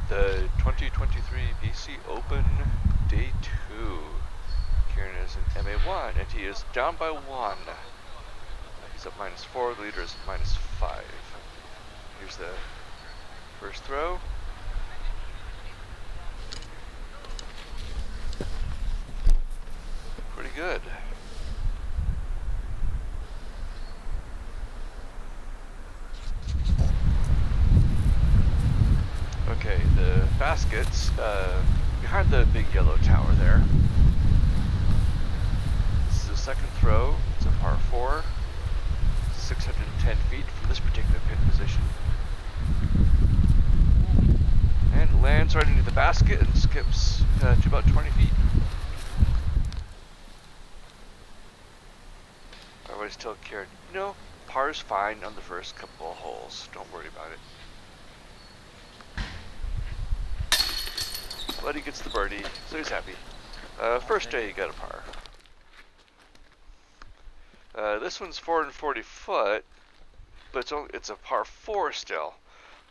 The 2023 BC Open Day 2. Kieran is in MA1 and he is down by 1. He's up -4, the leader is -5. Here's the first throw. Pretty good. Okay, the baskets behind the big yellow tower there. This is the second throw. It's a par 4, 610 feet from this particular pin position. And lands right into the basket and skips to about 20 feet. I always tell Kieran, you know, par's fine on the first couple of holes. Don't worry about it. But he gets the birdie, so he's happy. First day he got a par. This one's 440 foot, but it's a par 4 still.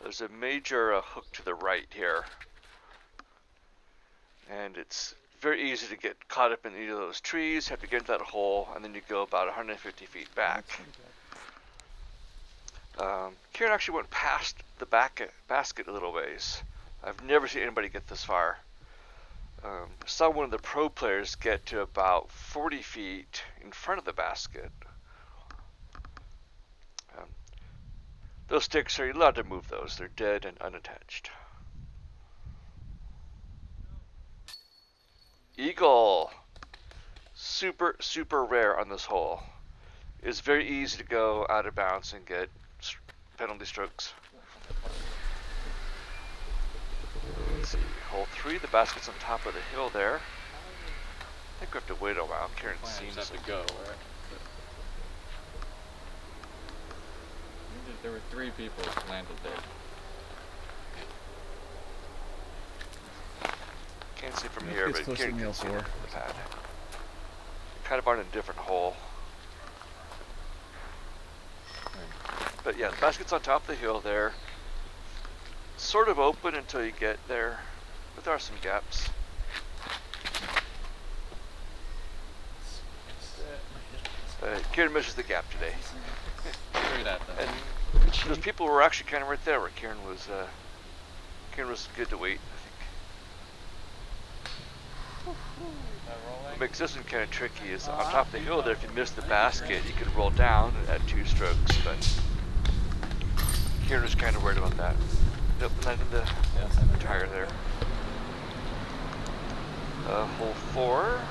There's a major hook to the right here. And it's very easy to get caught up in either of those trees, have to get into that hole, and then you go about 150 feet back. Kieran actually went past the basket a little ways. I've never seen anybody get this far. Saw one of the pro players get to about 40 feet in front of the basket. Those sticks, are you allowed to move those? They're dead and unattached. Eagle! Super, super rare on this hole. It's very easy to go out of bounds and get penalty strokes. Let's see, hole 3, the basket's on top of the hill there. I think we have to wait a while. Kieran seems to go, right? There were 3 people landed there. Can't see from here, but Kieran can see the pad. Kind of on a different hole. But yeah, the basket's on top of the hill there. Sort of open until you get there, but there are some gaps. Kieran misses the gap today. And those people were actually kind of right there where Kieran was good to wait, I think. What makes this one kind of tricky is on top of the hill there, if you miss the basket, you can roll down at 2 strokes, but Kieran was kind of worried about that. Nope, landed the tire there. Hole 4,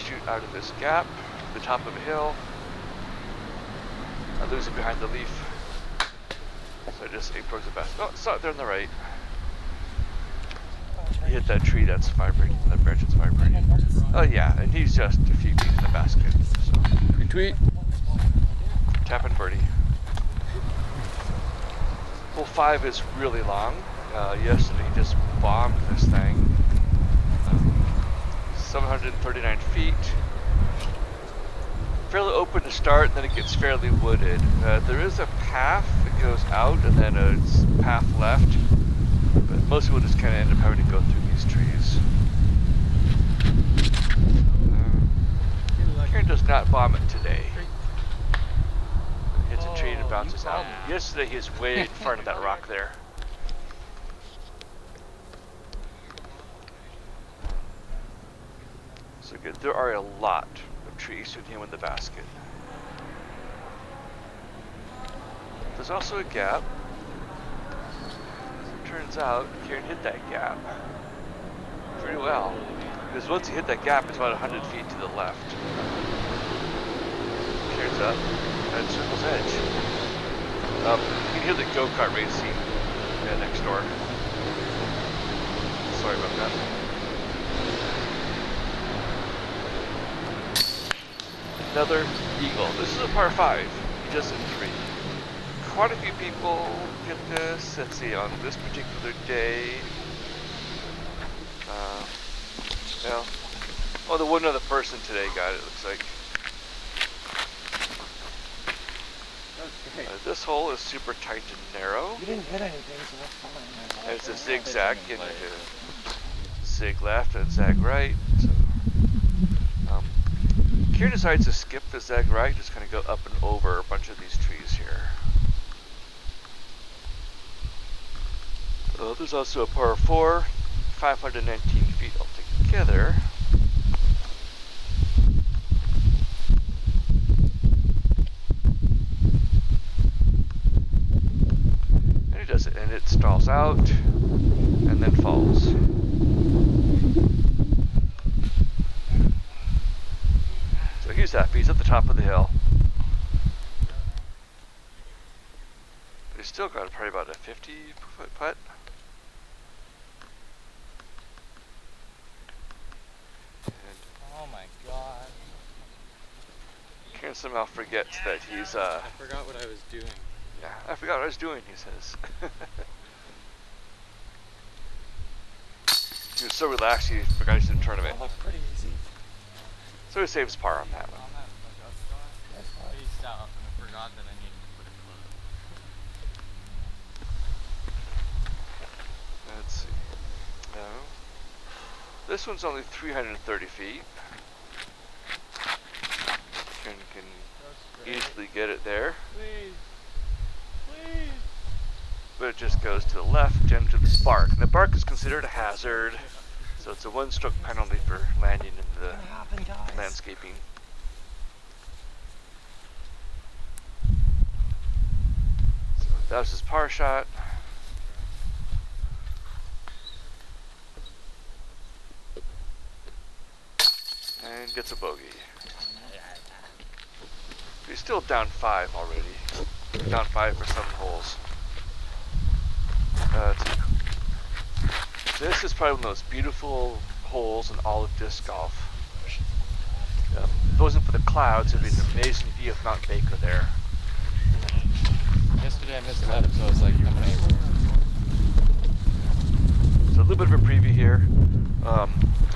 shoot out of this gap, the top of a hill. I lose it behind the leaf, so I just aim towards the basket. Oh, it's not there on the right. He hit that tree that's vibrating, that branch that's vibrating. Oh yeah, and he's just a few feet in the basket. So. Retweet. Tap and birdie. Hole 5 is really long. Yesterday he just bombed this thing. 739 feet. Fairly open to start, and then it gets fairly wooded. There is a path that goes out, and then a path left. But most people just kind of end up having to go through these trees. Kieran does not bomb it today. Hits a tree and it bounces out. Yesterday he was way in front of that rock there. So good. There are a lot of trees shooting him in the basket. There's also a gap. Turns out Kieran hit that gap pretty well, because once he hit that gap, it's about 100 feet to the left. Kieran's up at Circle's Edge. You can hear the go-kart racing next door. Sorry about that. Another eagle. This is a par 5. He does it in 3. Quite a few people get this. Let's see, on this particular day. Oh, the one other person today got it, looks like. Okay. This hole is super tight and narrow. You didn't hit anything, so that's fine. There's a zigzag, you need to zig left and zag right. So, Kieran decides to skip the zag right, just kind of go up and over a bunch of these trees here. There's also a par 4, 519 feet altogether. And he does it, and it stalls out, and then falls. So he's happy, he's at the top of the hill. But he's still got probably about a 50-foot putt. Oh my god. Kieran somehow forgets that he's, I forgot what I was doing. yeah, I forgot what I was doing, he says. He was so relaxed he forgot he's in the tournament. Oh, pretty easy. So he saves par on that one. Peace out. I forgot that I needed to put a club. Let's see. No. This one's only 330 feet. Kieran can easily get it there. Please. Please. But it just goes to the left and to the bark. And the bark is considered a hazard, so it's a 1-stroke penalty for landing in the landscaping. So that was his par shot. And gets a bogey. He's still down 5 already. Down 5 for 7 holes. This is probably one of the most beautiful holes in all of disc golf. If it wasn't for the clouds, it would be an amazing view of Mount Baker there. Yesterday I missed 11, so I was like, I'm able. So a little bit of a preview here.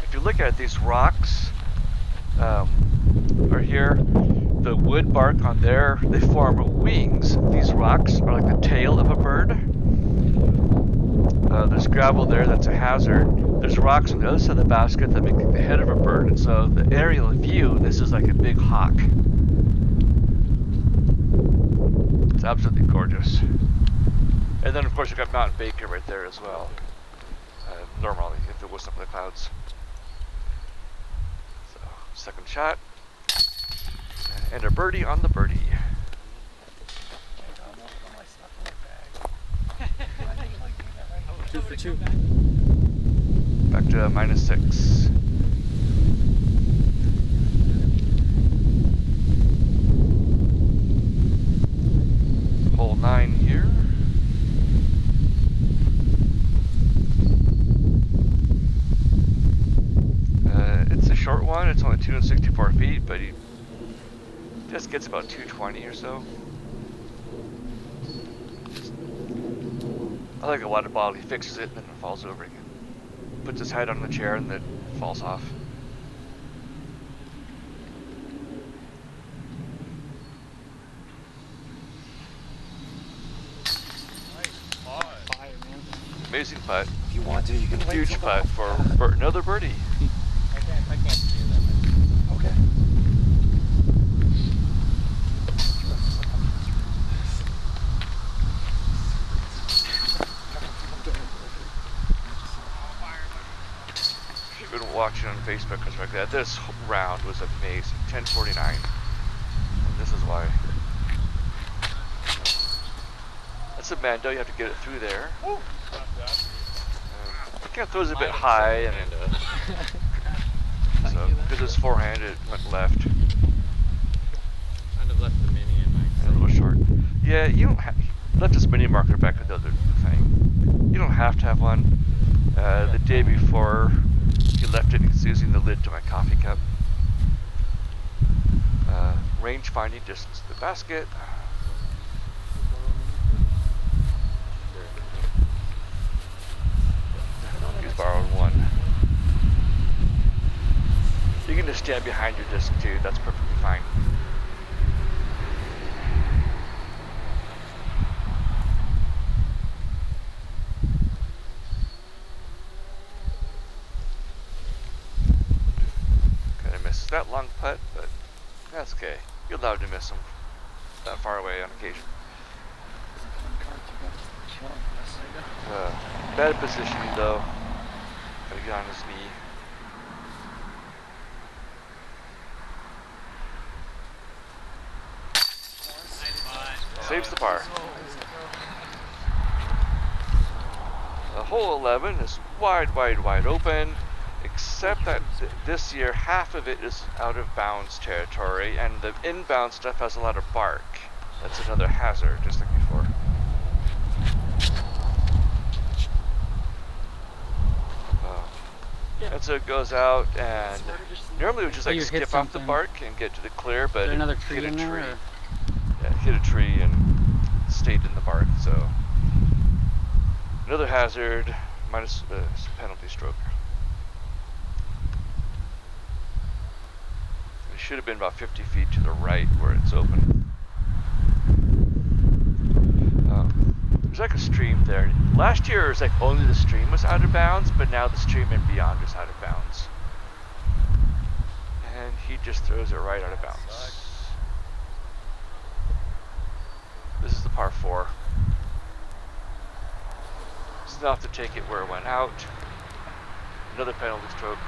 If you look at these rocks, are here. The wood bark on there, they form wings. These rocks are like the tail of a bird. There's gravel there, that's a hazard. There's rocks on the other side of the basket that make like the head of a bird, and so the aerial view, this is like a big hawk. It's absolutely gorgeous. And then of course you've got Mount Baker right there as well. Normally, if it wasn't for the clouds. So, second shot. And a birdie on the birdie. 2 for 2. Back to -6. Hole 9 here. It's a short one. It's only 264 feet, but he just gets about 220 or so. I like a water bottle. He fixes it and then it falls over again. Puts his head on the chair and then it falls off. Amazing putt. If you want to, you can wait. Huge putt for another birdie. I can't see them. Okay. If you've been watching on Facebook or something like that, this round was amazing. 10:49. And this is why. That's a Mando, you have to get it through there. He kind of throws it a bit high, and so because it's forehand, it went left. Kind of left the mini in my And a little short. Yeah, you don't have left this mini marker back with the other thing. You don't have to have one. The day before, he left it. He's using the lid to my coffee cup. Range finding, distance to the basket. He's borrowed one. You can just stand behind your disc too. That's perfectly fine. missed that long putt, but that's okay. You're allowed to miss them that far away on occasion. Bad positioning though. Gotta get on his knee. Saves the par. Hole 11 is wide open, except that this year half of it is out of bounds territory, and the inbound stuff has a lot of bark. That's another hazard, just like before. And so it goes out, and normally we just like skip off the bark and get to the clear, but another it tree hit a in there, tree. or? Yeah, it hit a tree and stayed in the bark, so another hazard minus penalty stroke. It should have been about 50 feet to the right where it's open. There's like a stream there. Last year it was like only the stream was out of bounds, but now the stream and beyond is out of bounds. And he just throws it right out of bounds. This is the par 4. It's enough to take it where it went out. Another penalty stroke.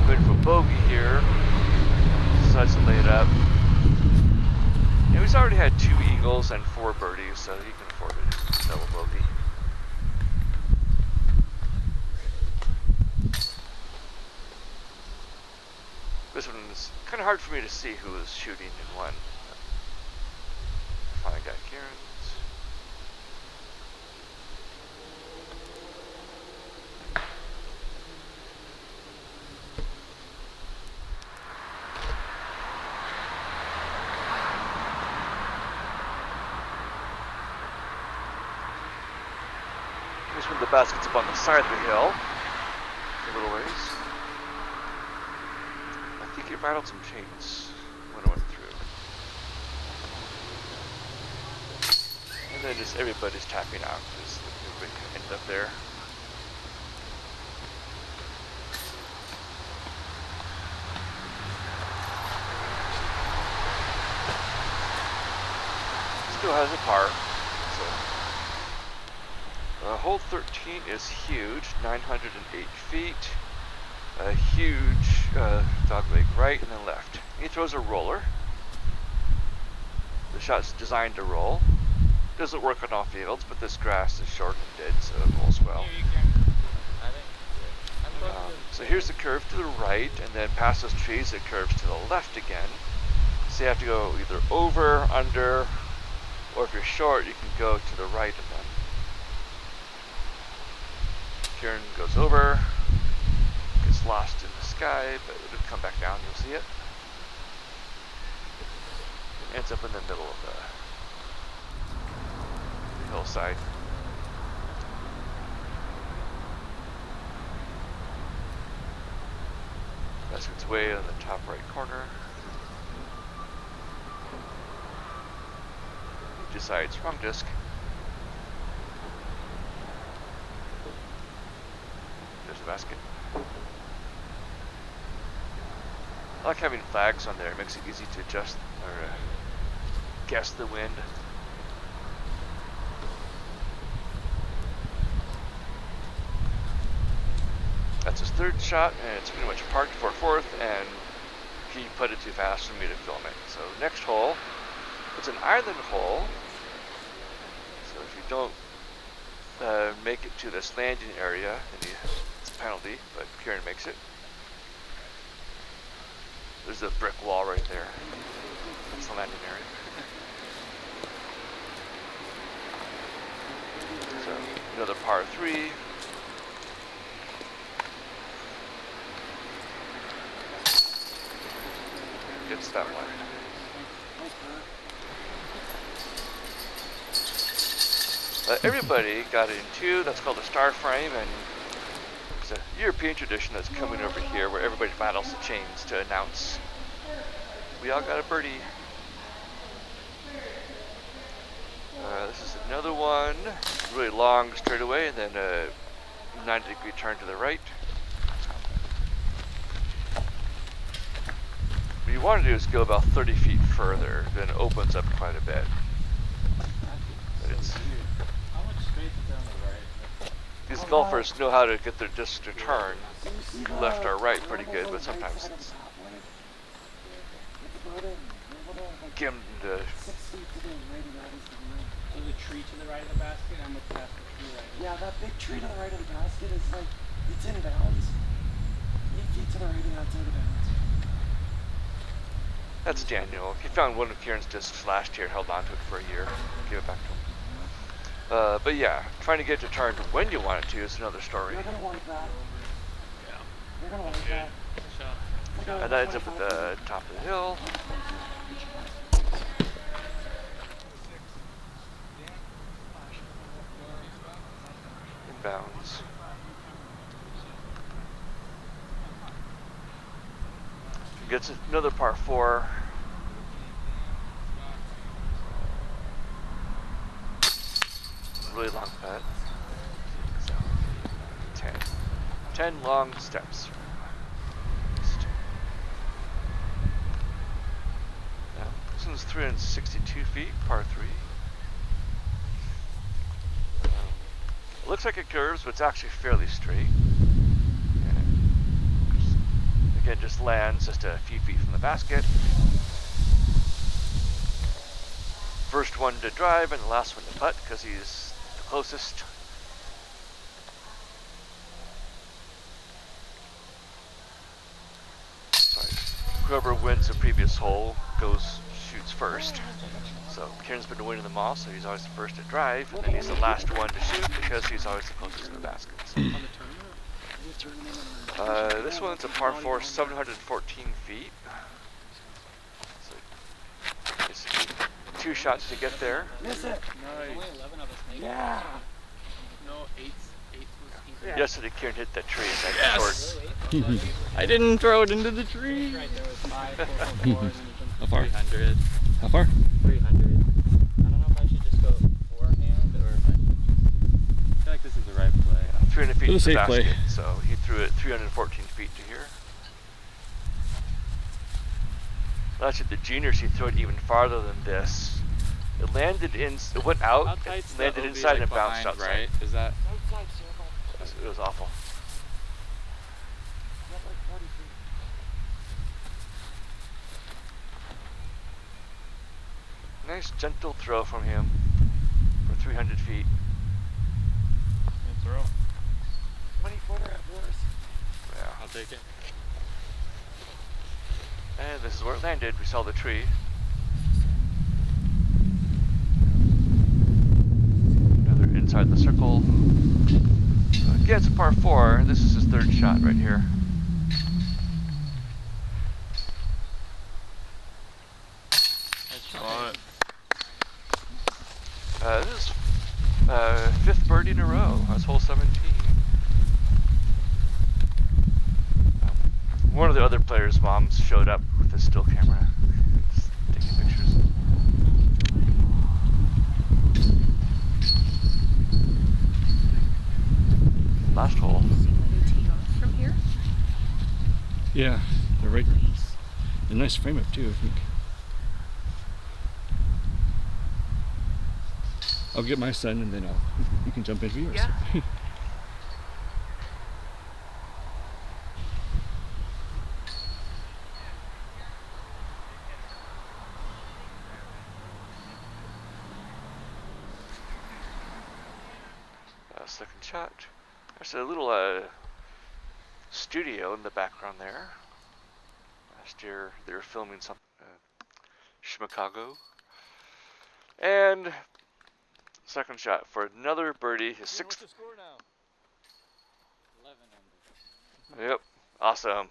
Good for bogey here. Decides to lay it up. And he's already had 2 eagles and 4 birdies, so he can afford a double bogey. This one is kind of hard for me to see who is shooting in one. Finally got Kieran's. This one, the basket's up on the side of the hill, a little ways. I think it rattled some chains when it went through. And then just everybody's tapping out because everybody ended up there. Still has a par. Hole 13 is huge, 908 feet. A huge dogleg right and then left. He throws a roller. The shot's designed to roll. Doesn't work on all fields, but this grass is short and dead, so it rolls well. So here's the curve to the right, and then past those trees it curves to the left again. So you have to go either over, under, or if you're short, you can go to the right of them. Kieran goes over, gets lost in the sky, but it'll come back down, you'll see it. It ends up in the middle of the hillside. Basket's way on the top right corner. He decides, wrong disc. There's the basket. I like having flags on there. It makes it easy to adjust or guess the wind. That's his third shot, and it's pretty much parked for fourth, and he put it too fast for me to film it. So next hole, it's an island hole. So if you don't make it to this landing area, then it's a penalty, but Kieran makes it. There's a brick wall right there. That's the landing area. So another par 3. Gets that one. Everybody got it in 2. That's called a star frame, and it's a European tradition that's coming over here where everybody rattles the chains to announce we all got a birdie. This is another one, really long straightaway, and then a 90-degree turn to the right. you want to do is go about 30 feet further, then it opens up quite a bit. But it's, How much space is there on the right? these golfers know how to get their disc to turn left or right pretty good, but sometimes it's get them to. So the tree to the right of the basket, how much past the tree right? Yeah, that big tree to the right of the basket is like, it's in bounds. 8 feet to the right of the outside of bounds. That's Daniel. He found one of Kieran's discs last year and held on to it for a year. Give it back to him. But yeah, trying to get it to turn when you want it to is another story. You're gonna want that. Yeah. You're gonna want that. And that ends up at the top of the hill. Inbounds. Gets another par 4. Really long putt. 10 long steps. Now, this one's 362 feet, par 3. It looks like it curves, but it's actually fairly straight. Again, just lands just a few feet from the basket. First one to drive and the last one to putt because he's the closest. Sorry. Whoever wins the previous hole shoots first. So Kieran's been winning them all, so he's always the first to drive, and then he's the last one to shoot because he's always the closest to the basket. This one's a par 4, 714 feet. So it's 2 shots to get there. Miss it. Nice. Only 11 of us make it. Yeah. No, 8 was easy. Yesterday Kieran hit that tree. Yes! Short. I didn't throw it into the tree. Right there was 5, 4, How far? 300. How far? 300. I don't know if I should just go forehand or if I should just... I feel like this is the right play. 300 feet It was to a the safe basket, play. so he threw it 314 feet to here. Last year, the juniors, he threw it even farther than this. It landed in, it went out, it landed inside and bounced outside. Right? Is that... Outside circle. It was awful. Not like 40 feet. Nice gentle throw from him for 300 feet. Good throw. 20-footer at worst. Yeah. I'll take it. And this is where it landed. We saw the tree. Another inside the circle. Again, it's a par 4. This is his 3rd shot right here. This is 5th birdie in a row. That's hole 17. One of the other players' moms showed up with a still camera, just taking pictures. Last hole. From here? Yeah, they're right. A nice frame up too, I think. I'll get my son and then you can jump in for yours. Yeah. Second shot. There's a little studio in the background there. Last year they were filming some Chicago. And second shot for another birdie, his 6th. What's the score now? 11 under. Yep, awesome.